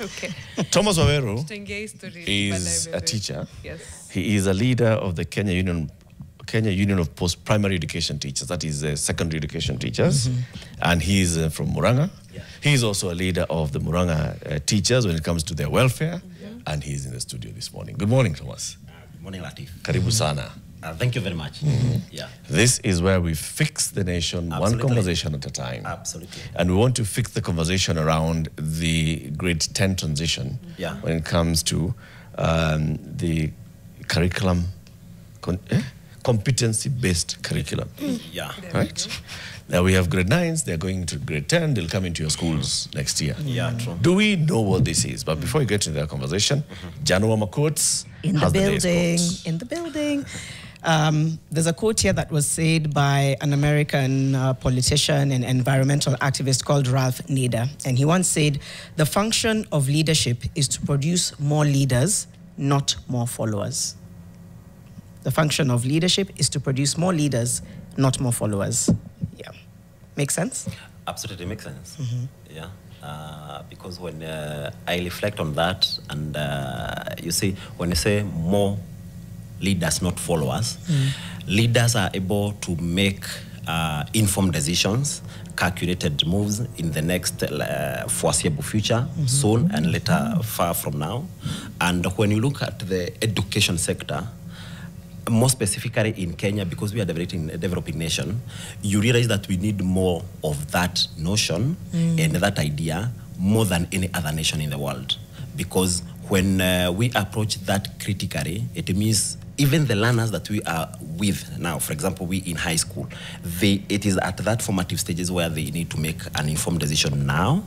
Okay. Thomas Waweru is a teacher. Yes. He is a leader of the Kenya Union of Post-Primary Education Teachers, that is secondary education teachers, and he is from Murang'a. Yeah. He is also a leader of the Murang'a teachers when it comes to their welfare, and he is in the studio this morning. Good morning, Thomas. Good morning, Latif. Karibu sana. Thank you very much. Yeah. This is where we fix the nation one conversation at a time. Absolutely. And we want to fix the conversation around the grade 10 transition when it comes to the curriculum, competency-based curriculum. Yeah. Right? Now we have grade 9s, they're going to grade 10, they'll come into your schools next year. Yeah, true. Do we know what this is? But before we get into that conversation, Januama quotes. In the building. There's a quote here that was said by an American politician and environmental activist called Ralph Nader. And he once said, the function of leadership is to produce more leaders, not more followers. The function of leadership is to produce more leaders, not more followers. Yeah. Make sense? Absolutely makes sense. Yeah. Because when I reflect on that, and you see, when you say more leaders, not followers, leaders are able to make informed decisions, calculated moves in the next foreseeable future, soon and later, far from now. And when you look at the education sector, more specifically in Kenya, because we are a developing nation, you realize that we need more of that notion and that idea more than any other nation in the world. Because when we approach that critically, it means even the learners that we are with now, for example, we in high school, it is at that formative stages where they need to make an informed decision now,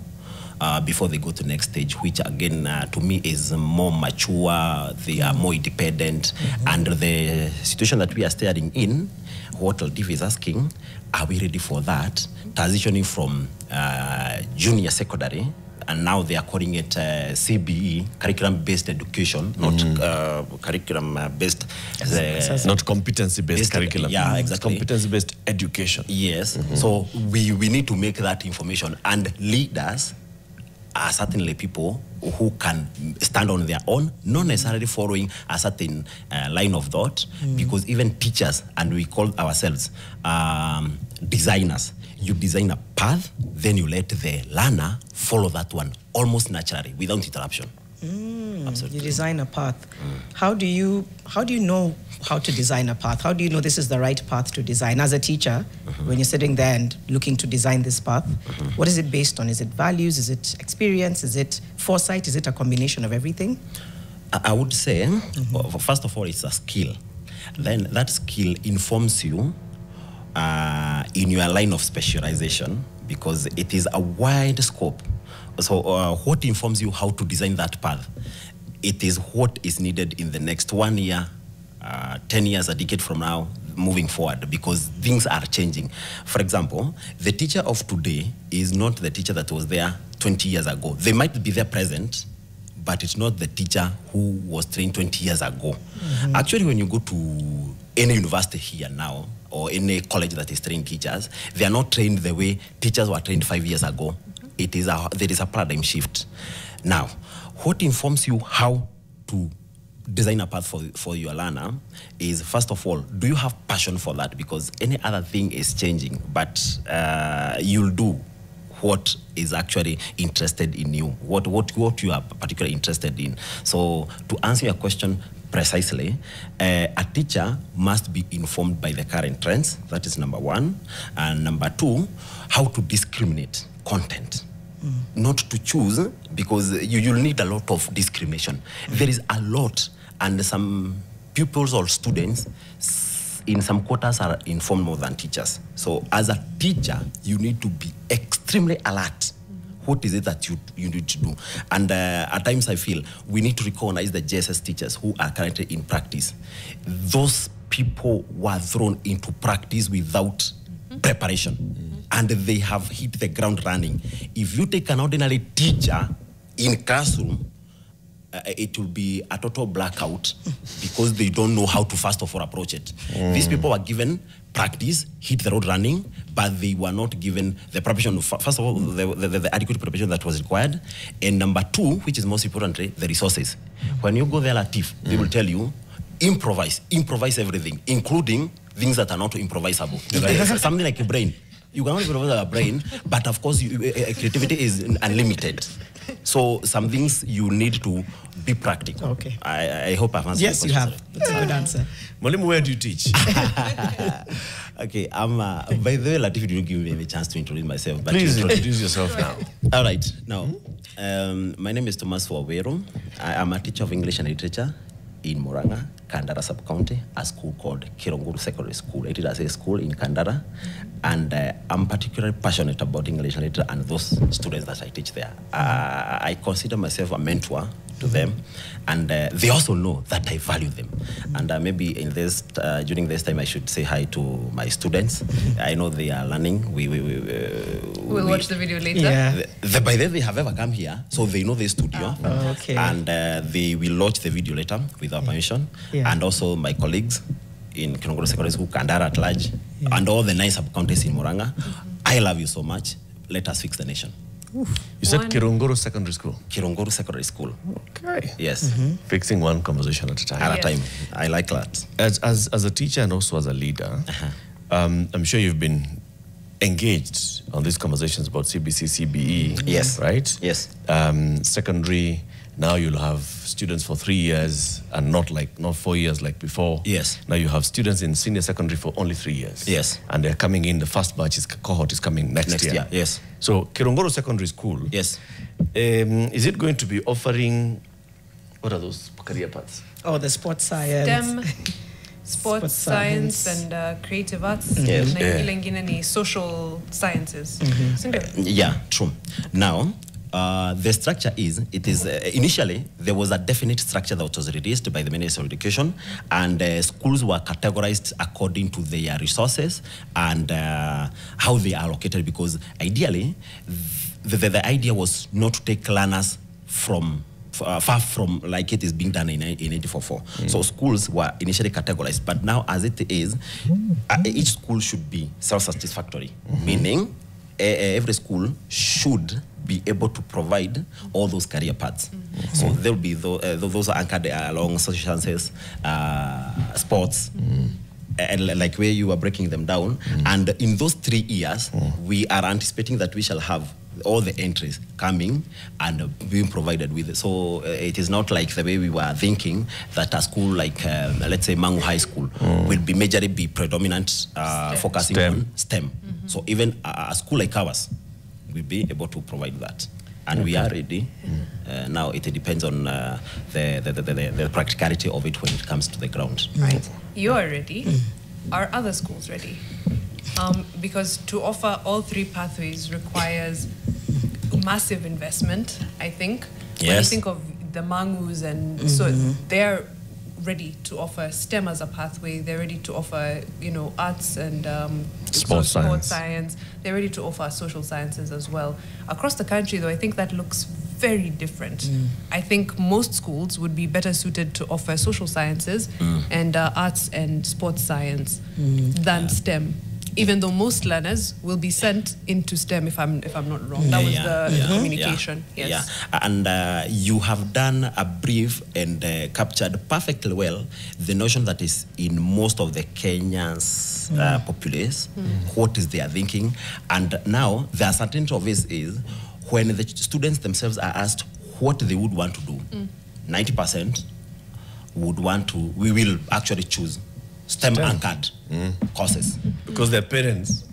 before they go to the next stage, which again, to me, is more mature, they are more independent, and the situation that we are staring in, what Latif is asking, are we ready for that? Transitioning from junior secondary, and now they are calling it CBE, curriculum-based education, not curriculum-based... not competency-based curriculum. Yeah, exactly. Competency-based education. Yes. So we need to make that information, and leaders are certainly people who can stand on their own, not necessarily following a certain line of thought, because even teachers, and we call ourselves designers, you design a path, then you let the learner follow that one almost naturally, without interruption. Absolutely. You design a path. How do you know how to design a path? How do you know this is the right path to design? As a teacher, when you're sitting there and looking to design this path, what is it based on? Is it values? Is it experience? Is it foresight? Is it a combination of everything? I would say, first of all, it's a skill. Then that skill informs you in your line of specialization, because it is a wide scope. So what informs you how to design that path? It is what is needed in the next 1 year, 10 years, a decade from now, moving forward, because things are changing. For example, the teacher of today is not the teacher that was there 20 years ago. They might be there present, but it's not the teacher who was trained 20 years ago. Actually, when you go to any university here now, or any college that is training teachers, they are not trained the way teachers were trained 5 years ago. There is a paradigm shift. Now, what informs you how to design a path for your learner is, first of all, do you have passion for that? Because any other thing is changing, but you'll do what is actually interested in you, what you are particularly interested in. So to answer your question precisely, a teacher must be informed by the current trends. That is number one. And number two, how to discriminate content. Not to choose, because you'll need a lot of discrimination. There is a lot, and some pupils or students in some quarters are informed more than teachers. So as a teacher, you need to be extremely alert. What is it that you need to do? And at times I feel we need to recognize the JSS teachers who are currently in practice. Those people were thrown into practice without preparation. And they have hit the ground running. If you take an ordinary teacher in classroom, it will be a total blackout because they don't know how to first of all approach it. These people were given practice, hit the road running, but they were not given the preparation. First of all, the adequate preparation that was required, and number two, which is most importantly, the resources. When you go there, Latif, they will tell you, improvise everything, including things that are not improvisable. Something like a brain. You cannot improvise a brain, but of course, creativity is unlimited. So some things you need to be practical. Okay. I hope I've answered. Yes, you have. That's a good answer. Mwalimu, where do you teach? Okay, by the way, Latif, you didn't give me a chance to introduce myself. But Please introduce yourself now. All right. Now, my name is Thomas Waweru. I am a teacher of English and Literature in Murang'a, Kandara Sub-County, a school called Kironguru Secondary School. It is a school in Kandara, and I'm particularly passionate about English and Literature and those students that I teach there. I consider myself a mentor to them, and they also know that I value them. And maybe in this during this time, I should say hi to my students. I know they are learning. We'll watch the video later. Yeah. By then, they have ever come here, so they know the studio. Okay. And they will watch the video later with our permission. Yeah. And also my colleagues in Kironguru Secondary School, Kandara at large, and all the 9 sub-counties in Murang'a. I love you so much. Let us fix the nation. You said Kironguru Secondary School. Kironguru Secondary School. Okay. Yes. Fixing one conversation at a time. At a time. I like that. As a teacher and also as a leader, I'm sure you've been engaged on these conversations about CBC, CBE. Yes. Right? Yes. Secondary, now you'll have students for 3 years and not 4 years like before. Yes. Now you have students in senior secondary for only 3 years. Yes. And they're coming in, the first cohort is coming next year. Yes. So Kironguru Secondary School. Yes. Is it going to be offering, what are those career paths? Oh, the sports science. STEM, sports science, and creative arts. Yes. And social sciences. Yeah, true. Now, the structure is, initially, there was a definite structure that was released by the Ministry of Education, and schools were categorized according to their resources and how they are allocated, because ideally, the idea was not to take learners from far from like it is being done in 1944. So schools were initially categorized, but now as it is, each school should be self-satisfactory, meaning every school should be able to provide all those career paths. So there will be those are anchored along social sciences, sports, and like where you are breaking them down. And in those 3 years, we are anticipating that we shall have all the entries coming and being provided with. So it is not like the way we were thinking that a school like, let's say, Mangu High School will be majorly be predominant, focusing on STEM. So even a school like ours will be able to provide that. And we are ready. Now it depends on the practicality of it when it comes to the ground. Right. You are ready. Are other schools ready? Because to offer all 3 pathways requires massive investment, I think. Yes. When you think of the Mangus, and so they're ready to offer STEM as a pathway. They're ready to offer, arts and sports science. They're ready to offer social sciences as well. Across the country, though, I think that looks very different. I think most schools would be better suited to offer social sciences and arts and sports science than STEM. Even though most learners will be sent into STEM, if I'm not wrong. That was the communication. Yes. Yeah. And you have done a brief and captured perfectly well the notion that is in most of the Kenyans' populace, what is their thinking. And now the uncertainty of this is when the students themselves are asked what they would want to do, 90% would want to, we will actually choose STEM anchored courses. Because their parents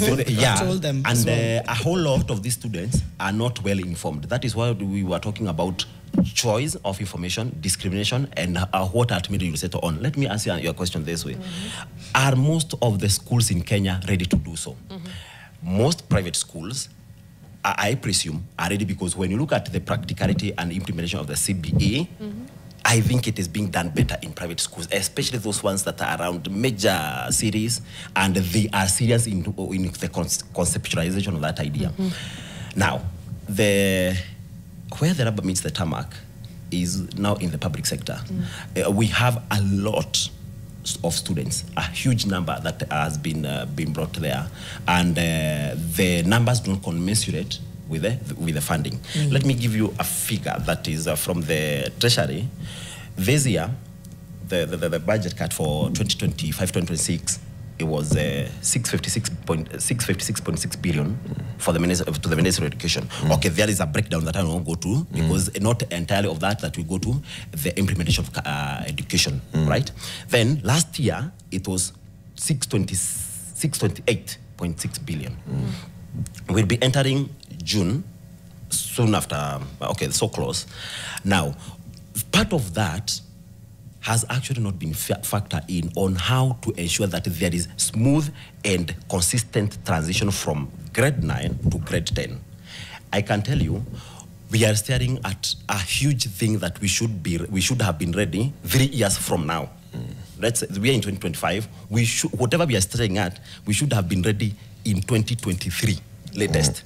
told them. And a whole lot of these students are not well informed. That is why we were talking about choice of information, discrimination, and what ultimately you settle on. Let me answer your question this way. Are most of the schools in Kenya ready to do so? Most private schools, I presume, are ready, because when you look at the practicality and implementation of the CBE, I think it is being done better in private schools, especially those ones that are around major cities, and they are serious in the conceptualization of that idea. Now, where the rubber meets the tarmac is now in the public sector. We have a lot of students, a huge number that has been brought there, and the numbers don't commensurate with the funding. Let me give you a figure that is from the Treasury. This year, the budget cut for 2025-2026, it was 656.6 billion for the Ministry of Education. Okay, there is a breakdown that I won't go to because not entirely of that we go to the implementation of education, right? Then last year it was 628.6 billion. We'll be entering June soon after. Okay, so close. Now, part of that has actually not been factored in on how to ensure that there is smooth and consistent transition from grade 9 to grade 10. I can tell you, we are staring at a huge thing that we should have been ready 3 years from now. Let's say we are in 2025. Whatever we are staring at, we should have been ready in 2023 latest.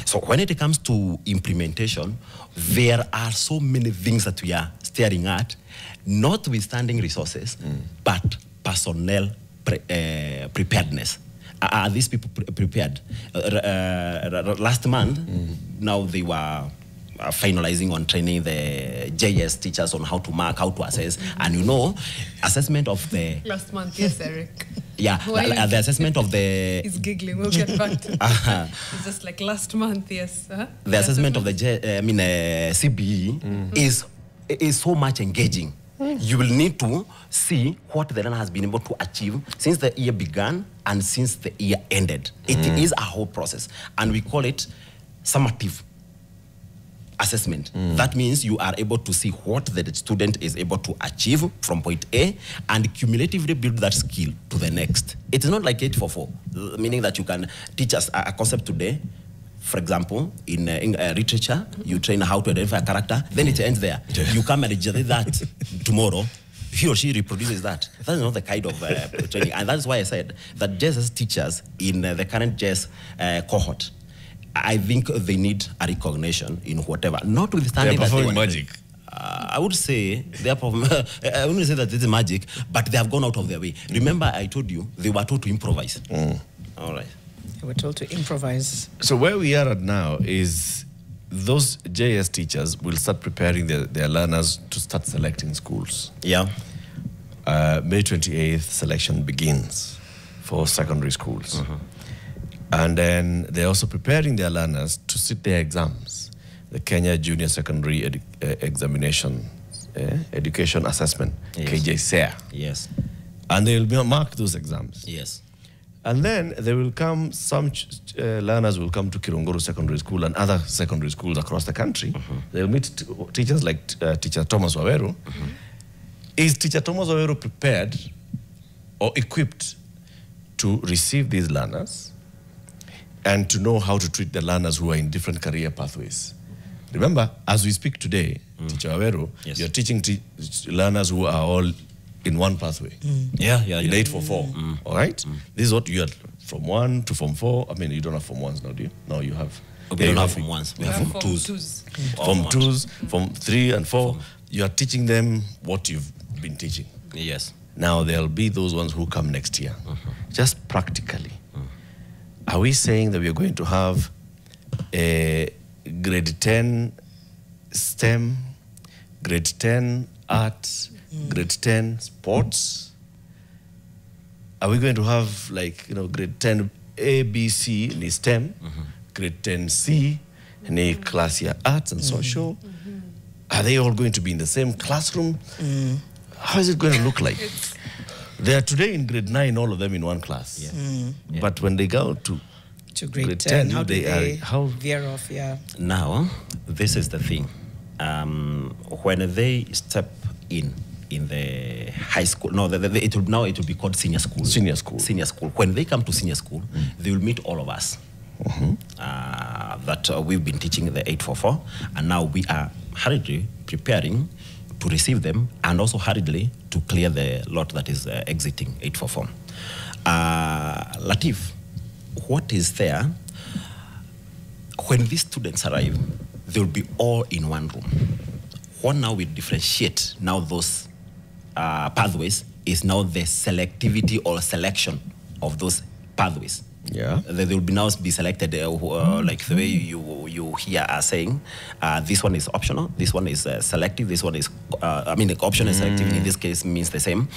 So when it comes to implementation, there are so many things that we are staring at, notwithstanding resources, but personnel preparedness. Are these people prepared? Last month, now they were finalizing on training the JS teachers on how to mark, how to assess, and assessment of the... Last month, yes, Eric. Yeah, the assessment of the... He's giggling, we'll get back to it's just like last month, yes. The assessment of the CBE is so much engaging. You will need to see what the learner has been able to achieve since the year began and since the year ended. It is a whole process, and we call it summative assessment. That means you are able to see what the student is able to achieve from point A and cumulatively build that skill to the next. It is not like 844, meaning that you can teach us a concept today. For example, in literature, you train how to identify a character, then it ends there. You come and generate that tomorrow. He or she reproduces that. That is not the kind of training. And that's why I said that JS teachers in the current JS cohort, I think they need a recognition in whatever. Notwithstanding they're performing magic. I would say they are I wouldn't say that it's magic, but they have gone out of their way. Remember, I told you they were told to improvise. All right. They were told to improvise. So where we are at now is those JS teachers will start preparing their learners to start selecting schools. Yeah. May 28th, selection begins for secondary schools. And then they're also preparing their learners to sit their exams, the Kenya Junior Secondary Examination, Education Assessment, KJSEA. Yes. And they'll mark those exams. Yes. And then there will come, some learners will come to Kirunguru Secondary School and other secondary schools across the country. They'll meet teachers like Teacher Thomas Waweru. Is Teacher Thomas Waweru prepared or equipped to receive these learners and to know how to treat the learners who are in different career pathways? Remember, as we speak today, Teacher Waweru, you're teaching learners who are all in one pathway. In 844. All right? This is what you are from 1 to Form 4. I mean, you don't have Form 1s now, do you? No, you have. We don't have Form 1s. We have Form 2s. Form 2s, Form 3 and 4. You are teaching them what you've been teaching. Yes. Now, there'll be those ones who come next year. Just practically. Are we saying that we are going to have a grade 10 STEM, grade 10 arts, grade 10 sports? Are we going to have grade 10 A, B, C in STEM, grade 10 C in a class year arts and social? Are they all going to be in the same classroom? How is it going to look like? They are today in grade 9, all of them in one class. But when they go to grade 10, how do they veer off? Now, this is the thing. When they step in the high school, it will be called senior school. Senior school. Senior school. When they come to senior school, they will meet all of us. That we've been teaching the 844, and now we are hurriedly preparing to receive them and also hurriedly to clear the lot that is exiting 844. Latif, what is there, when these students arrive, they'll be all in one room. what now we differentiate now those pathways is now the selectivity or selection of those pathways. Yeah. They will be now be selected like the way you here are saying. This one is optional. This one is selective. This one is, the option and selective in this case means the same.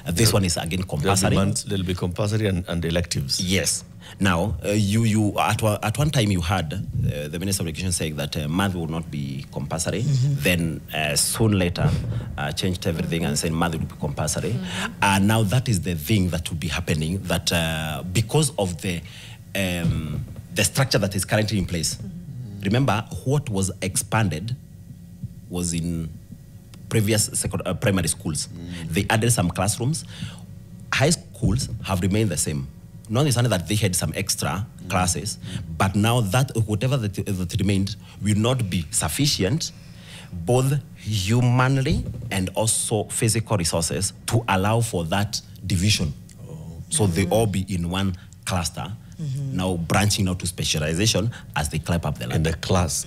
This one is again compulsory. There'll be compulsory and electives. Yes. Now, you at one time you had the Minister of Education saying that math will not be compulsory. Then soon later changed everything and said math will be compulsory. Now that is the thing that will be happening. That because of the structure that is currently in place. Remember, what was expanded was in previous primary schools. They added some classrooms. High schools have remained the same. Notwithstanding that they had some extra classes, but now that whatever that remained will not be sufficient, both humanly and also physical resources, to allow for that division. So they all be in one cluster, now branching out to specialization as they climb up the ladder. In the class,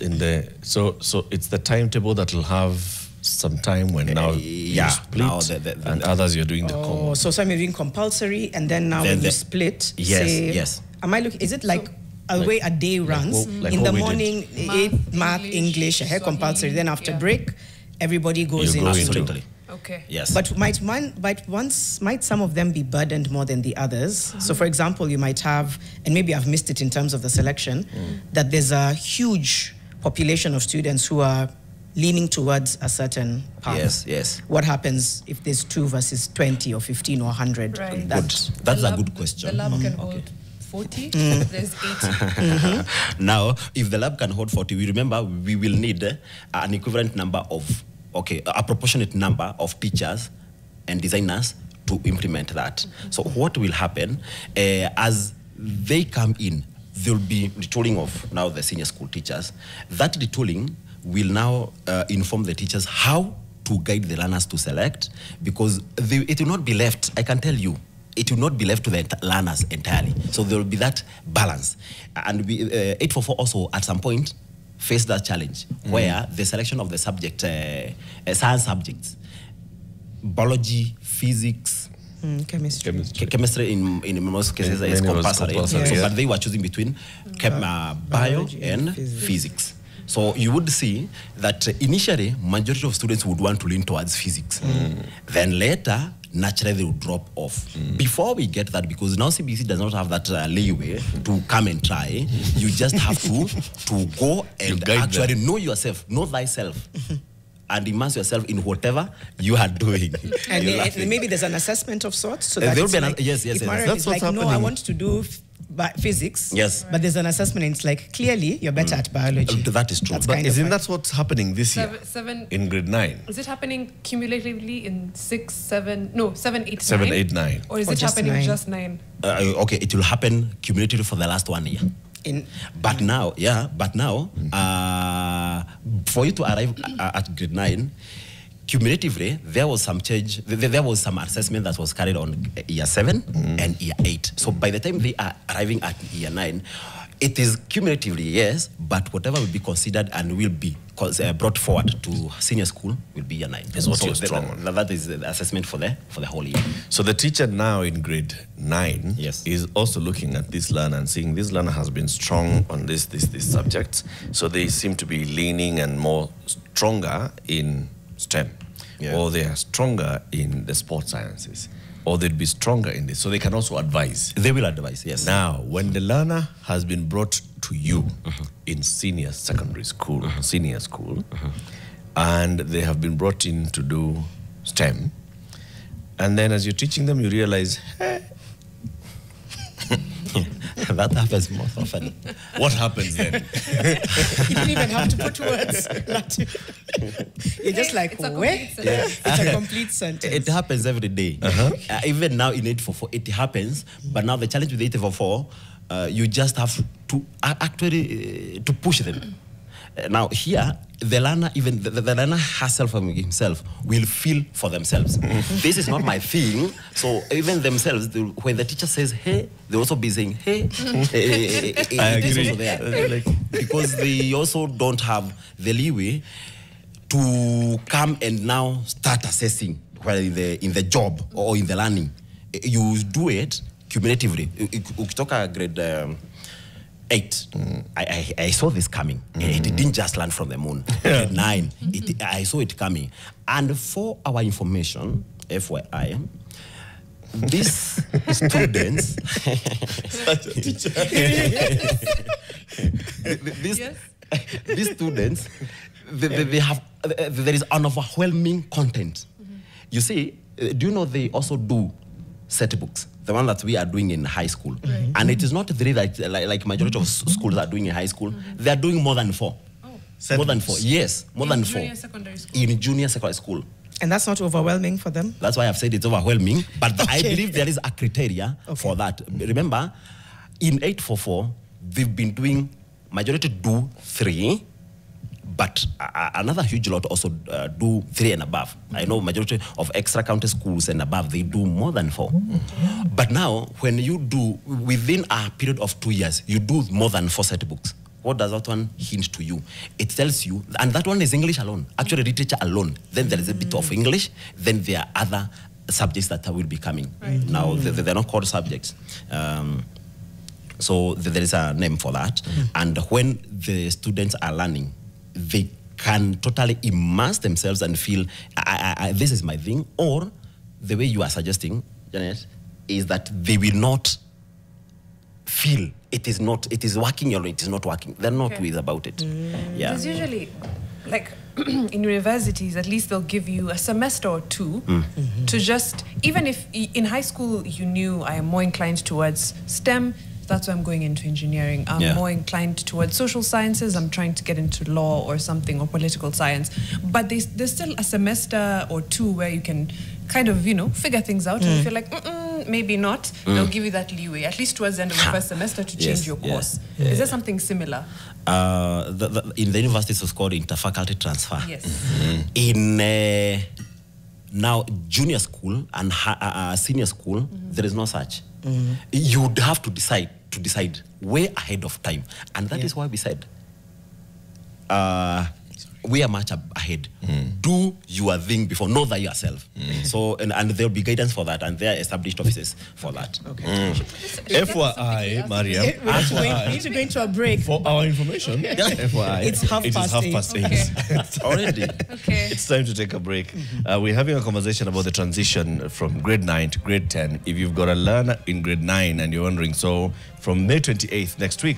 so it's the timetable that will have some time when now you split, now and others you're doing the common. So some you're doing compulsory, and then now when you split, yes. Am I looking? Is it like a way a day runs? like in the what we morning, math, English, compulsory. Then after break, everybody goes in. Absolutely. Okay. Yes. But might some of them be burdened more than the others? So, for example, you might have, and maybe I've missed it in terms of the selection, that there's a huge population of students who are leaning towards a certain path. Yes. What happens if there's 2 versus 20 or 15 or 100? Right. That's a good question. The lab can hold 40, there's 80. Now, if the lab can hold 40, we remember we will need an equivalent number of, a proportionate number of teachers and designers to implement that. So what will happen, as they come in, there will be retooling of now the senior school teachers. That retooling will now inform the teachers how to guide the learners to select, because it will not be left, I can tell you, it will not be left to the learners entirely. So there will be that balance. And 844 also at some point faced that challenge where the selection of the subject, science subjects, biology, physics, chemistry in most cases is compulsory. So, but they were choosing between bio and physics. So you would see that initially, majority of students would want to lean towards physics. Then later, naturally they would drop off. Before we get that, because now CBC does not have that leeway to come and try, you just have to go and actually know yourself, know thyself. And immerse yourself in whatever you are doing. And maybe there's an assessment of sorts. So that there will be like, yes. That's like, no, I want to do physics. Yes. But there's an assessment, and it's like, clearly, you're better at biology. That is true. But isn't that what's happening this year? In grade 9? Is it happening cumulatively in 6, 7, 8, 9? 7, 8, 9. Or is it happening just 9? Okay, it will happen cumulatively for the last 1 year. But now, for you to arrive at grade 9, cumulatively, there was some change. There was some assessment that was carried on year 7 and year 8. So by the time they are arriving at year 9, it is cumulatively, yes, but whatever will be considered and will be brought forward to senior school will be year 9. Is what you're strong on. That is the assessment for the whole year. So the teacher now in grade 9 is also looking at this learner and seeing this learner has been strong on this subject. So they seem to be leaning and more stronger in STEM, or they are stronger in the sports sciences, or they'd be stronger in this. So they can also advise. They will advise, yes. Now, when the learner has been brought to you in senior secondary school, senior school, and they have been brought in to do STEM, and then as you're teaching them, you realize, hey, that happens most often. What happens then? You didn't even have to put words. You're just like, where? It's a complete sentence. It happens every day. Even now in 844, it happens. But now the challenge with 844, you just have to actually to push them. Now here, the learner, even the learner herself or himself, will feel for themselves. This is not my thing. So even themselves, when the teacher says, hey, they'll also be saying, hey. I agree. Also there. Because they also don't have the leeway to come and now start assessing whether in the job or in the learning. You do it cumulatively. Ukitoka grade 8, I saw this coming. It didn't just land from the moon. Grade 9, I saw it coming. And for our information, FYI, these students, these students, they have, there is an overwhelming content. You see, do you know they also do set books? The one that we are doing in high school. And it is not three like majority of schools are doing in high school. They are doing more than 4. More than 4, yes, more than 4. Junior secondary school. In junior secondary school. And that's not overwhelming for them? That's why I've said it's overwhelming. But I believe there is a criteria for that. Remember, in 844, they've been doing, majority do 3, but another huge lot also do 3 and above. I know majority of extra county schools and above, they do more than 4. But now, when you do, within a period of 2 years, you do more than 4 set books. What does that one hint to you? It tells you, and that one is English alone, actually literature alone. Then there is a bit of English, then there are other subjects that will be coming. Now, they're not called subjects. So there is a name for that. And when the students are learning, they can totally immerse themselves and feel, this is my thing. Or the way you are suggesting, Janet, is that they will not feel it is working or it is not working. They're not with about it. Yeah. There's usually, like, in universities, at least they'll give you a semester or 2 to just, even if in high school you knew I am more inclined towards STEM, that's why I'm going into engineering. I'm more inclined towards social sciences. I'm trying to get into law or something, or political science. But there's still a semester or 2 where you can kind of, figure things out. And if you're like, maybe not, they'll give you that leeway, at least towards the end of the first semester, to change your course. Is there something similar? In the universities, it's called interfaculty transfer. Yes. In now junior school and senior school, there is no such. You would have to decide way ahead of time, and that is why we said we are much ahead. Do your thing before, know that yourself. So and there'll be guidance for that, and there are established offices for that. FYI, Mariam, We need to go into a break. for our information, FYI, It's half past 8. Already. Okay. It's time to take a break. We're having a conversation about the transition from grade 9 to grade 10. If you've got a learner in grade 9 and you're wondering, so from May 28th, next week,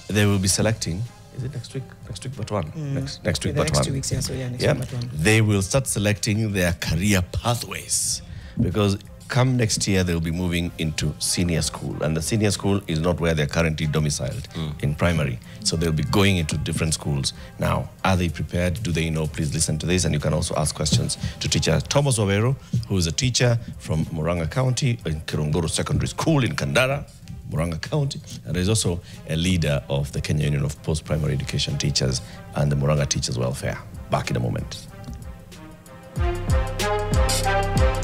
they will be selecting. Is it next week? Next week but one. Next week but one. Next 2 weeks, next week but one. They will start selecting their career pathways, because come next year they'll be moving into senior school, and the senior school is not where they're currently domiciled in primary. So they'll be going into different schools. Now, are they prepared? Do they know? Please listen to this, and you can also ask questions to teacher Thomas Waweru, who is a teacher from Murang'a County in Kirongoro Secondary School in Kandara, Murang'a County, and is also a leader of the Kenya Union of Post-Primary Education Teachers and the Murang'a Teachers Welfare. Back in a moment.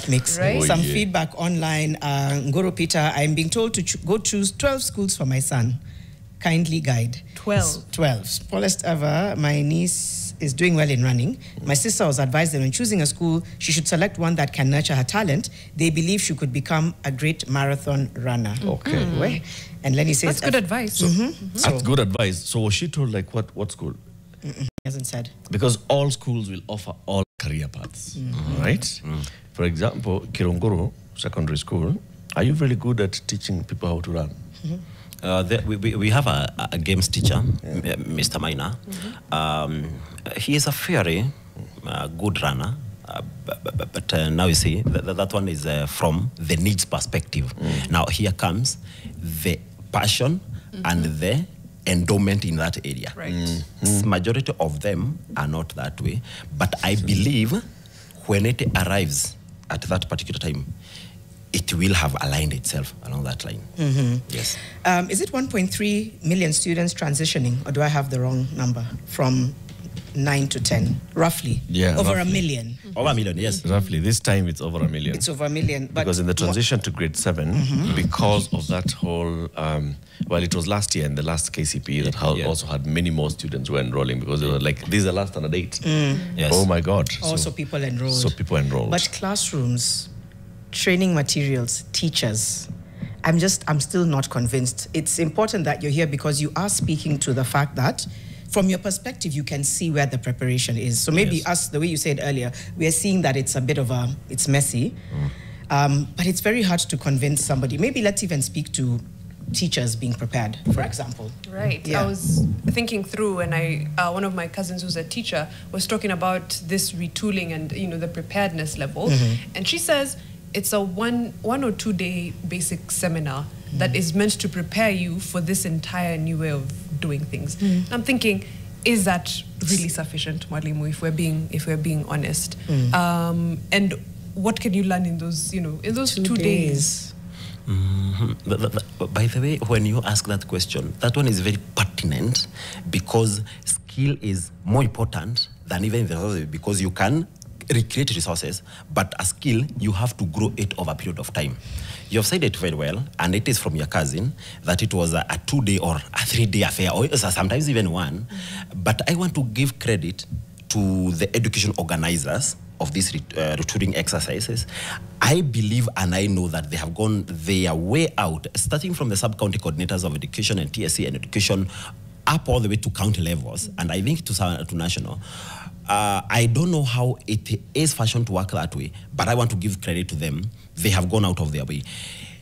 Makes some feedback online. Ngoro Peter, I'm being told to go choose 12 schools for my son. Kindly guide. 12. 12. Smallest ever. My niece is doing well in running. My sister was advised that when choosing a school, she should select one that can nurture her talent. They believe she could become a great marathon runner. Okay. And Lenny says... That's good advice. That's good advice. So was she told, like, what school? He hasn't said. Because all schools will offer all career paths, right? For example, Kirongoro Secondary School, are you really good at teaching people how to run? We have a games teacher, Mr. Maina. He is a very good runner, but now you see that one is from the needs perspective. Now here comes the passion and the endowment in that area. Majority of them are not that way, but I believe when it arrives at that particular time, it will have aligned itself along that line. Yes. Is it 1.3 million students transitioning, or do I have the wrong number, from 9 to 10, roughly. Yeah, over roughly. a million. Over a million, yes. Roughly. This time it's over a million. It's over a million. But Because in the transition to grade 7, because of that whole, well, it was last year in the last KCP that also had many more students were enrolling because they were like, these are last standard 8. Yes. Oh my God. also people enrolled. So people enrolled. But classrooms, training materials, teachers, I'm still not convinced. It's important that you're here because you are speaking to the fact that from your perspective, you can see where the preparation is. So maybe us, the way you said earlier, we are seeing that it's a bit of it's messy, but it's very hard to convince somebody. Maybe let's even speak to teachers being prepared, for example. Right. Yeah. I was thinking through, and one of my cousins who's a teacher was talking about this retooling and the preparedness level, and she says it's a one or 2 day basic seminar that is meant to prepare you for this entire new way of doing things. I'm thinking, is that really sufficient, Mwalimu, if we're being honest? And what can you learn in those, in those 2 days? By the way, when you ask that question, that one is very pertinent because skill is more important than even the resources because you can recreate resources, but a skill, you have to grow it over a period of time. You've said it very well, and it is from your cousin, that it was a 2 day or a 3 day affair, or sometimes even one. But I want to give credit to the education organizers of these retooling exercises. I believe and I know that they have gone their way out, starting from the sub-county coordinators of education and TSC and education, up all the way to county levels, and I think to national. I don't know how it is fashioned to work that way, but I want to give credit to them. They have gone out of their way.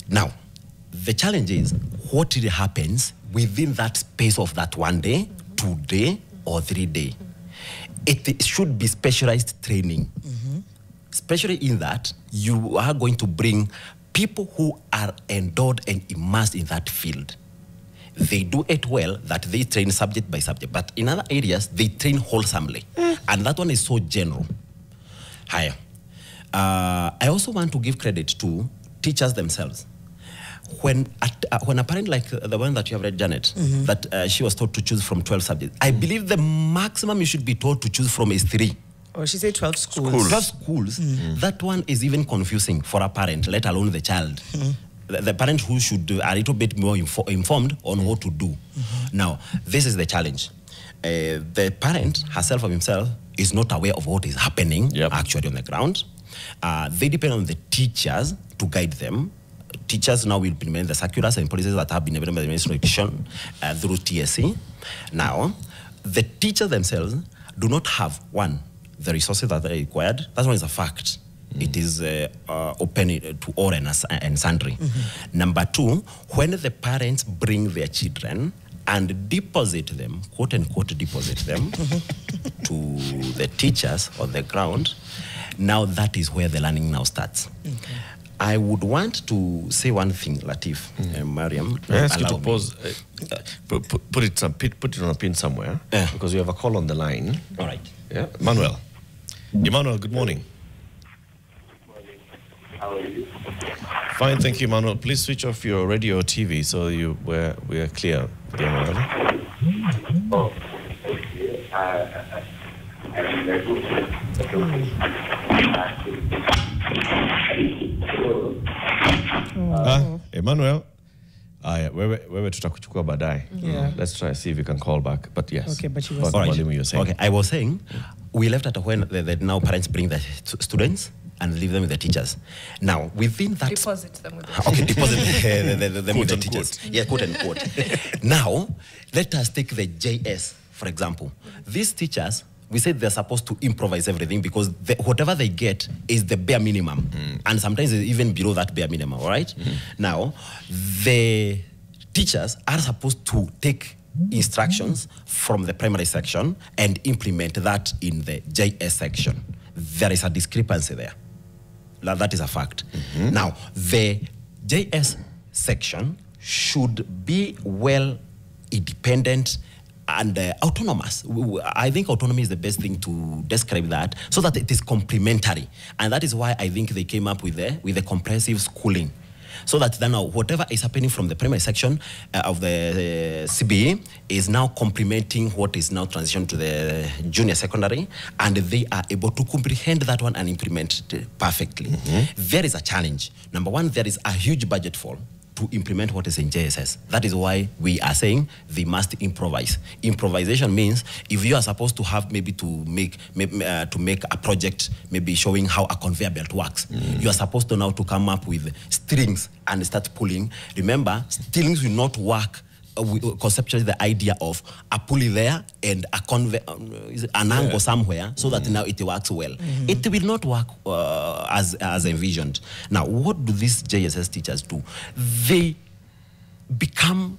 Now, the challenge is what really happens within that space of that 1 day, 2 day, or 3 day. It should be specialized training, especially in that you are going to bring people who are endowed and immersed in that field. They do it well that they train subject by subject, but in other areas, they train wholesomely. And that one is so general. Higher. I also want to give credit to teachers themselves. When a parent like the one that you have read, Janet, that she was taught to choose from 12 subjects, I believe the maximum you should be taught to choose from is 3. Or she said 12 schools. 12 schools. That one is even confusing for a parent, let alone the child. The parent who should be a little bit more informed on what to do. Now, this is the challenge. The parent herself or himself is not aware of what is happening actually on the ground. They depend on the teachers to guide them. Teachers now will implement the circulars and policies that have been implemented by the Ministry of Education through TSC. Now, the teachers themselves do not have, one, the resources that are required. That one is a fact. It is open to all and sundry. Number 2, when the parents bring their children and deposit them, quote unquote deposit them, to the teachers on the ground, now that is where the learning now starts. I would want to say one thing, Latif, Mariam. I ask you to pause, put it on a pin somewhere, because we have a call on the line. All right. Yeah, Manuel. Emmanuel, good morning. How are you? Fine, thank you, Manuel. Please switch off your radio or TV so we are clear. Oh, okay. Emmanuel. Wewe tutakuchukua baadaye. Let's try see if you can call back. But yes. Okay, but you were saying. Okay, I was saying we left at when the now parents bring the students and leave them with the teachers. Now, within that... Deposit them with the Okay, deposit them with the teachers. Yeah, quote unquote. Now, let us take the JS, for example. These teachers, we said they're supposed to improvise everything because whatever they get is the bare minimum. And sometimes it's even below that bare minimum, all right? Now, the teachers are supposed to take instructions from the primary section and implement that in the JS section. There is a discrepancy there. That is a fact. Now, the JS section should be well independent and autonomous. I think autonomy is the best thing to describe that, so that it is complementary. And that is why I think they came up with the comprehensive schooling. So that then whatever is happening from the primary section of the CBE is now complementing what is now transitioned to the junior secondary, and they are able to comprehend that one and implement it perfectly. There is a challenge. Number one, there is a huge budget fall to implement what is in JSS. That is why we are saying they must improvise. Improvisation means if you are supposed to have maybe to make a project maybe showing how a conveyor belt works, you are supposed to now to come up with strings and start pulling. Remember, strings will not work conceptually the idea of a pulley there and an angle somewhere so that now it works well. It will not work as envisioned. Now, what do these JSS teachers do? They become,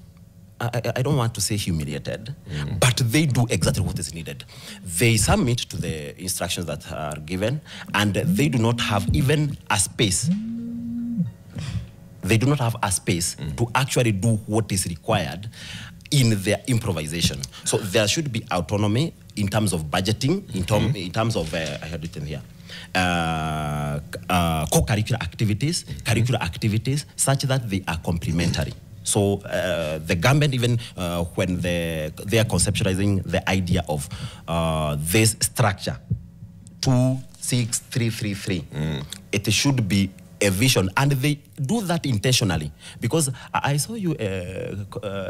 I don't want to say humiliated, but they do exactly what is needed. They submit to the instructions that are given, and they do not have even a space. They do not have a space to actually do what is required in their improvisation. So there should be autonomy in terms of budgeting, in terms of, I had it in here, co-curricular activities, curricular activities, such that they are complementary. So the government, even when they are conceptualizing the idea of this structure, 26333, it should be a vision, and they do that intentionally, because I saw you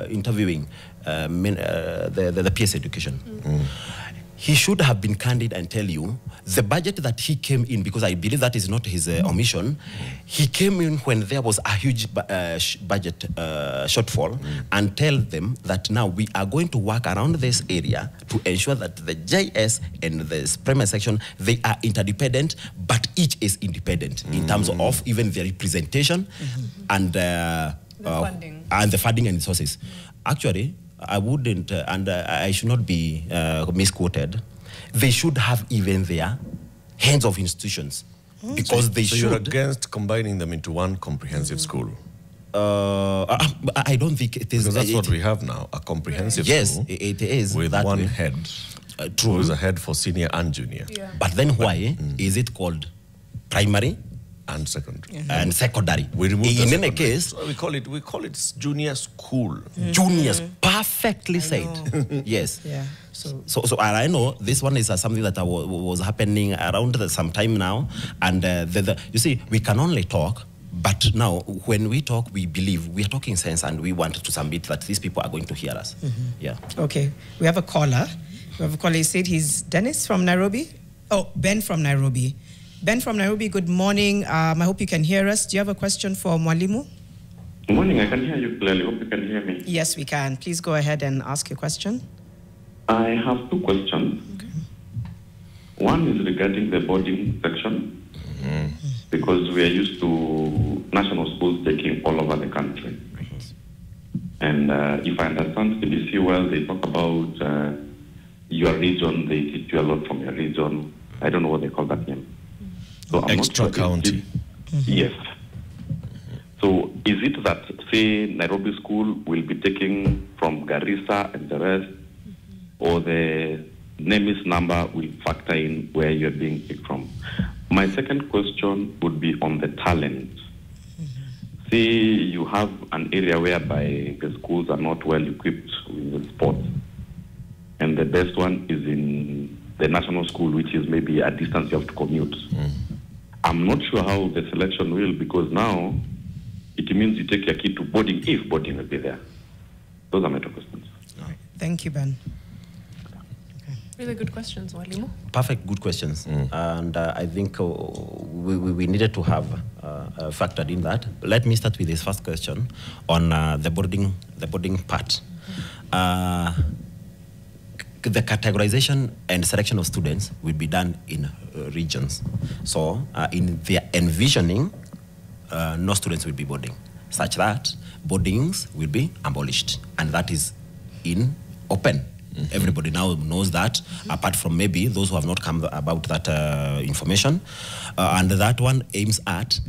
interviewing the PS education. He should have been candid and tell you the budget that he came in, because I believe that is not his omission. He came in when there was a huge budget shortfall, and tell them that now we are going to work around this area to ensure that the JS and the primary section, they are interdependent, but each is independent in terms of even the representation and the funding and resources. Actually, I wouldn't, and I should not be misquoted. They should have even their heads of institutions, because they should. So you're against combining them into one comprehensive school? I don't think it is. Because that's what we have now, a comprehensive school. Yes, it is. With that one way. head. True. Who is a head for senior and junior. Yeah. But then why is it called primary and secondary? and secondary? We remove in any case, so we call it junior school. Juniors, perfectly said. Yes. Yeah. So and I know this one is something that was happening around some time now, and you see, we can only talk. But now, when we talk, we believe we are talking sense, and we want to submit that these people are going to hear us. Yeah. Okay. We have a caller. He said he's Dennis from Nairobi. Oh, Ben from Nairobi. Ben from Nairobi, good morning. I hope you can hear us. Do you have a question for Mwalimu? Good morning. I can hear you clearly. Hope you can hear me. Yes, we can. Please go ahead and ask your question. I have two questions. Okay. One is regarding the boarding section, because we are used to national schools taking all over the country. Right. And if I understand CBC well, they talk about your region, they teach you a lot from your region. I don't know what they call that name. So I'm extra not sure county. Yes. So is it that, say, Nairobi school will be taking from Garissa and the rest, or the NEMIS number will factor in where you're being picked from? My second question would be on the talent. Say you have an area whereby the schools are not well equipped with sports, and the best one is in the national school, which is maybe a distance you have to commute. I'm not sure how the selection will, because now it means you take your kid to boarding, if boarding will be there. Those are my two questions. All right. Thank you, Ben. Really good questions, Walimu. Perfect, good questions. And I think we needed to have factored in that. Let me start with this first question on the boarding part. The categorization and selection of students will be done in regions. So in their envisioning, no students will be boarding, such that boardings will be abolished. And that is in open. Everybody now knows that, apart from maybe those who have not come about that information. And that one aims at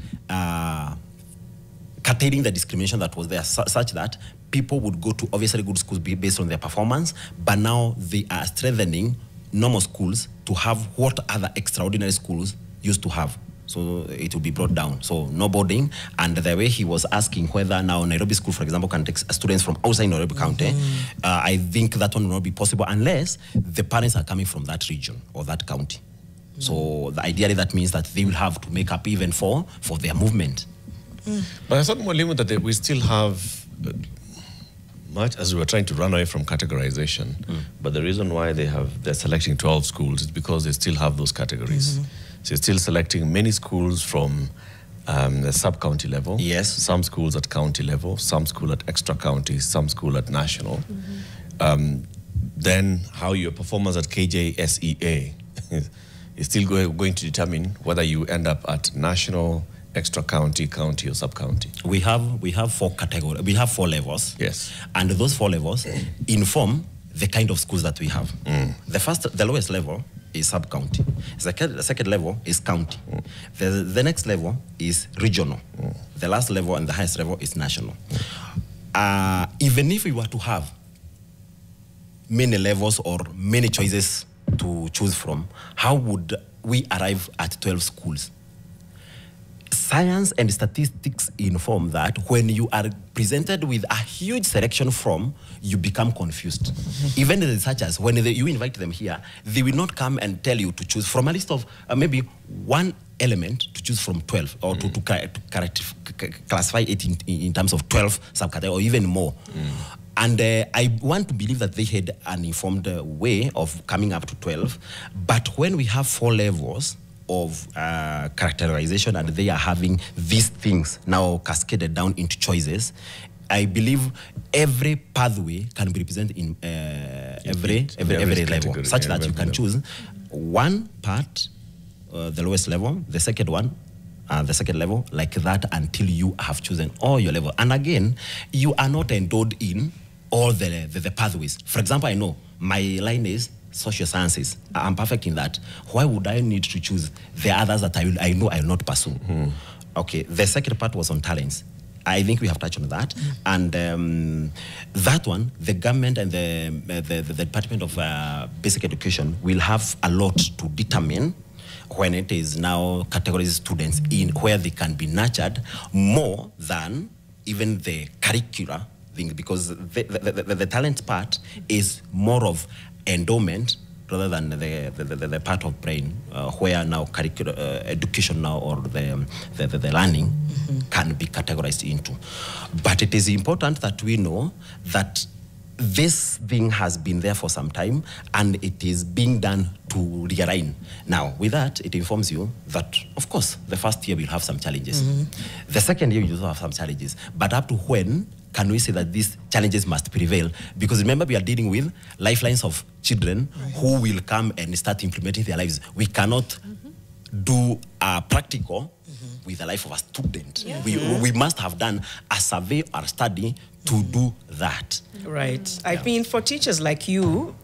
curtailing the discrimination that was there, such that people would go to obviously good schools based on their performance, but now they are strengthening normal schools to have what other extraordinary schools used to have. So it will be brought down. So no boarding. And the way he was asking whether now Nairobi School, for example, can take students from outside Nairobi County, I think that one will not be possible unless the parents are coming from that region or that county. So ideally that means that they will have to make up even for their movement. But I thought, Mwalimu, that we still have, much as we were trying to run away from categorization, but the reason why they're selecting 12 schools is because they still have those categories. So you're still selecting many schools from the sub-county level. Yes. Some schools at county level, some school at extra county, some school at national. Then how your performance at KJSEA is still going to determine whether you end up at national, extra county, county, or sub-county. We have 4 categories. We have 4 levels. Yes. And those 4 levels inform the kind of schools that we have. The lowest level is sub-county. The second level is county. The next level is regional. The last level and the highest level is national. Even if we were to have many levels or many choices to choose from, how would we arrive at 12 schools? Science and statistics inform that when you are presented with a huge selection from, you become confused. Even the researchers, when you invite them here, they will not come and tell you to choose from a list of maybe one element to choose from 12 or to classify it in terms of 12 subcategories or even more. And I want to believe that they had an informed way of coming up to 12. But when we have 4 levels of characterization and they are having these things now cascaded down into choices, I believe every pathway can be represented in every level, such that you can choose one part, the lowest level, the second one, the second level, like that until you have chosen all your level. And again, you are not endowed in all the pathways. For example, I know my line is social sciences. I'm perfect in that. Why would I need to choose the others that I know I will not pursue? Okay, the second part was on talents. I think we have touched on that. And that one, the government and the Department of Basic Education will have a lot to determine when it is now categorized students in where they can be nurtured more than even the curricula thing, because the talent part is more of endowment rather than the part of brain where now curricular education now or the learning can be categorized into. But it is important that we know that this thing has been there for some time and it is being done to realign. Now, with that, it informs you that, of course, the first year will have some challenges. The second year will also have some challenges. But up to when can we say that these challenges must prevail? Because remember, we are dealing with lifelines of children who will come and start implementing their lives. We cannot do a practical with the life of a student. We must have done a survey or study to do that. Right. I mean, for teachers like you,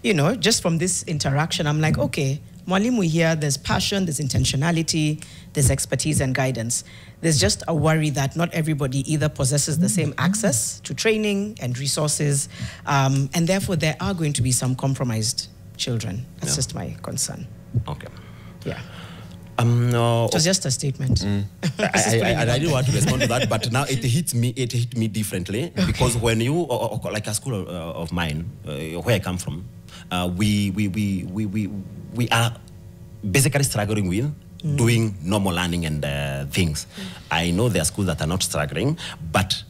you know, just from this interaction, I'm like, okay, Mwalimu here, there's passion, there's intentionality, there's expertise and guidance. There's just a worry that not everybody either possesses the same access to training and resources, and therefore there are going to be some compromised children. That's just my concern. Okay. Yeah. No, it was just a statement. I didn't want to respond to that, but now it hit me differently because when you, like a school of mine, where I come from, we are basically struggling with doing normal learning and things. I know there are schools that are not struggling, but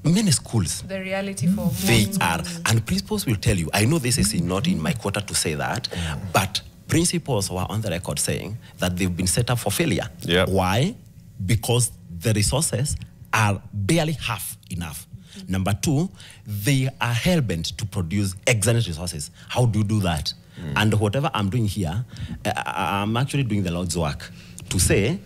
many schools, the reality for they are, and principals will tell you, I know this is not in my quota to say that, but principals were on the record saying that they've been set up for failure. Why? Because the resources are barely half enough. Number two, they are hell-bent to produce excellent resources. How do you do that? And whatever I'm doing here, I'm actually doing the Lord's work to say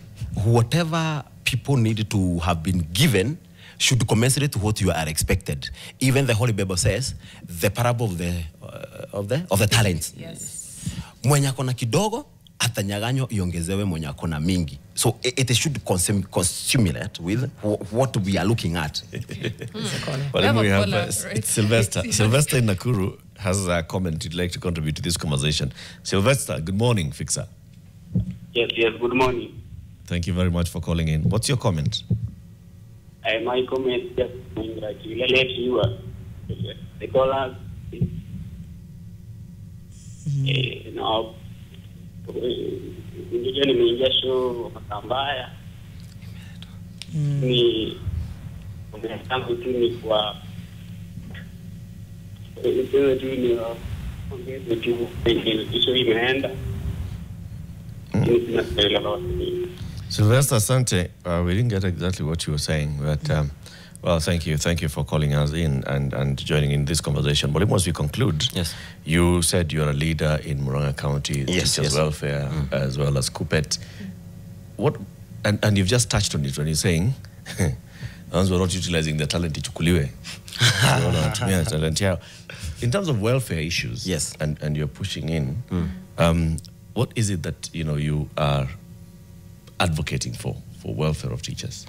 whatever people need to have been given should commensurate to what you are expected. Even the Holy Bible says the parable of the talents. Mwenye akona kidogo atanyaganywa iongezewe mwenye akona mingi. So it should consumulate with what we are looking at. Well, then we have Sylvester. Sylvester in Nakuru has a comment he'd like to contribute to this conversation. Sylvester, good morning, Fixer. Yes, good morning. Thank you very much for calling in. What's your comment? My comment is just congratulate you, the callers. Now, ndio nimeingia show Makambaya. Ni tangu tu ni kwa ndio tu ni ongeza tu hiyo imeenda. Sylvester, asante. We didn't get exactly what you were saying, but well, thank you for calling us in and joining in this conversation. But as we conclude, Yes. You said you're a leader in Murang'a County Teachers Welfare as well as KUPPET. What and you've just touched on it when you're saying we're not utilizing the talent ichukuliwe. In terms of welfare issues, yes, and you're pushing in, what is it that you are advocating for welfare of teachers?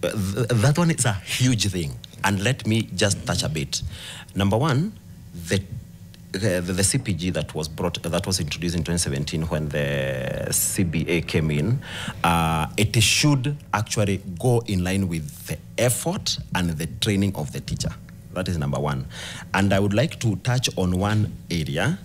That one is a huge thing, and let me just touch a bit. Number one, the CPG that was introduced in 2017 when the CBA came in, it should actually go in line with the effort and the training of the teacher. That is number one. And I would like to touch on one area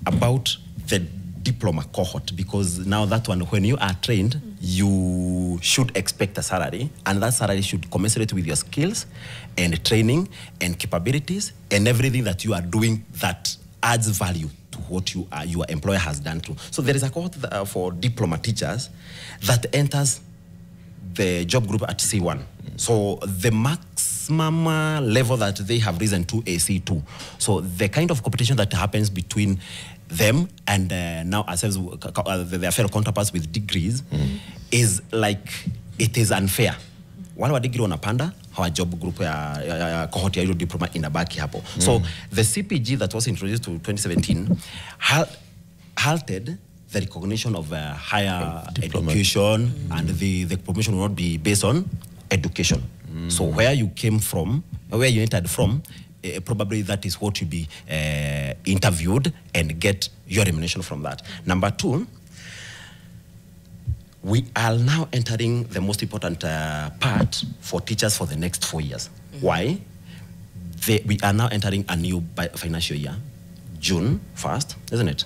about the diploma cohort, because now that one, when you are trained, you should expect a salary, and that salary should commensurate with your skills and training and capabilities and everything that you are doing that adds value to what your employer has done to. So there is a cohort for diploma teachers that enters the job group at C1. So the maximum level that they have risen to is C2. So the kind of competition that happens between them and now ourselves, their fellow counterparts with degrees, is like, it is unfair. Wale wa degree wanapanda, hawa job group ya cohort ya hilo diploma inabaki hapo. So the CPG that was introduced to 2017 halted the recognition of higher education, and the promotion will not be based on education. So where you came from, where you entered from, probably that is what you be interviewed and get your remuneration from that. Number two, we are now entering the most important part for teachers for the next 4 years. Why? We are now entering a new financial year, June 1st, isn't it?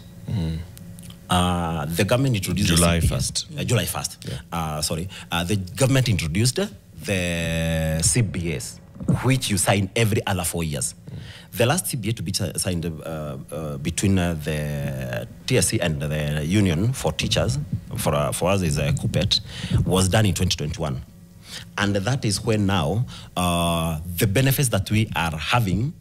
The government introduced July 1st. July 1st. Yeah. The government introduced the CBAs, which you sign every other 4 years. The last CBA to be signed between the TSC and the union for teachers, for us is KUPPET, was done in 2021. And that is when now the benefits that we are having,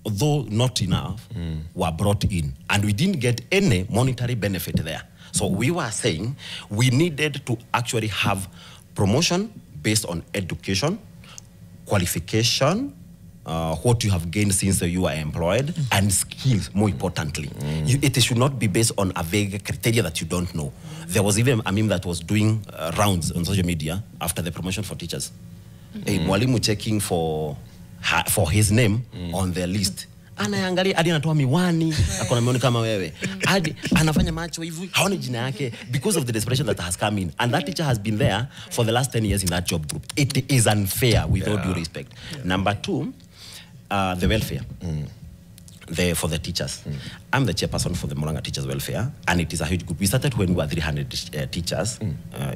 although not enough, were brought in. And we didn't get any monetary benefit there. So we were saying we needed to actually have promotion based on education, qualification, what you have gained since you are employed, and skills, more importantly. It should not be based on a vague criteria that you don't know. There was even a meme that was doing rounds on social media after the promotion for teachers. A mwalimu checking for his name on their list. Anaangalia hadi anatoa miwani, akona miwani kama wewe. Hadi anafanya macho hivi, haoni jina yake, because of the desperation that has come in. And that teacher has been there for the last 10 years in that job group. It is unfair, with all due respect. Number two, the welfare. For the teachers. I'm the chairperson for the Murang'a Teachers Welfare, and it is a huge group. We started when we were 300 teachers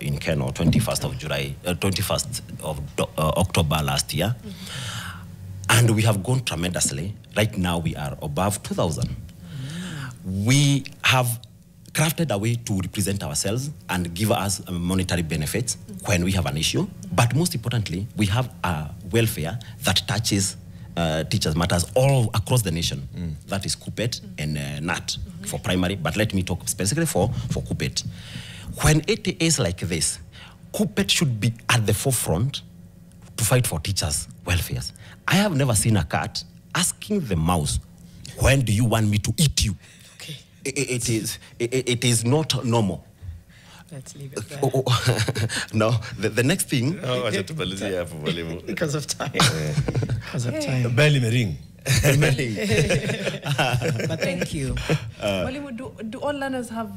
in Kenya, 21st of October last year. And we have gone tremendously. Right now we are above 2,000. We have crafted a way to represent ourselves and give us monetary benefits when we have an issue. But most importantly, we have a welfare that touches teachers matters all across the nation. That is KUPPET and NAT for primary, but let me talk specifically for KUPPET. When it is like this, KUPPET should be at the forefront to fight for teachers' welfares. I have never seen a cat asking the mouse, when do you want me to eat you? Okay. It is not normal. Let's leave it there. No, the next thing. Acha tumalizie hapo mwalimu. Because of time. Because of time. Bell imering. But thank you. Mwalimu, do all learners have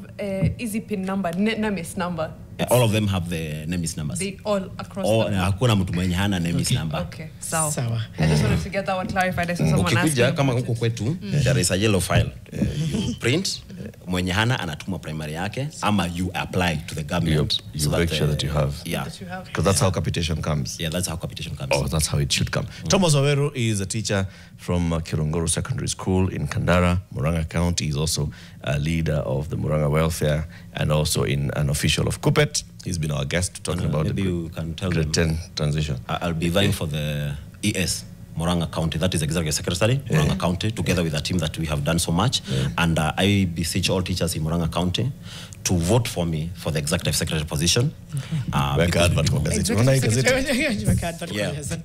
easy pin number, NEMIS number? All of them have the NEMIS numbers. They all across the hakuna mtu mwenye hana NEMIS number. Okay, so Sawa. I just wanted to get that one clarified. I saw someone Ukikuja asking kama about huko it. kwetu, there is a yellow file. You print, mwenye hana anatuma primary yake, ama you apply to the government. You make sure that you have. Yeah. That you have. Because that's how capitation comes. Yeah, that's how capitation comes. Oh, that's how it should come. Thomas Waweru is a teacher from Kirongoro Secondary School in Kandara, Murang'a County. He's also a leader of the Murang'a Welfare and also an official of Kupet. He's been our guest talking about maybe the you can tell grade them. 10 transition. I'll be vying for the ES, Murang'a County. That is Executive Secretary, Murang'a County, together with a team that we have done so much. And I beseech all teachers in Murang'a County to vote for me for the Executive Secretary position. Weka advert kwa gazeti. Unaona hii gazeti?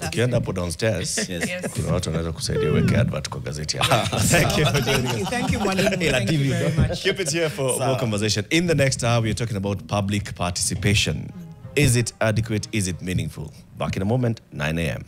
Ukienda hapo downstairs, Yes. kuna watu wanaweza kusaidia weke advert kwa gazeti. Thank you for joining us. Thank you, Mwalimu. Thank you very much. Keep it here for more conversation. In the next hour, we are talking about public participation. Is it adequate? Is it meaningful? Back in a moment, 9 a.m.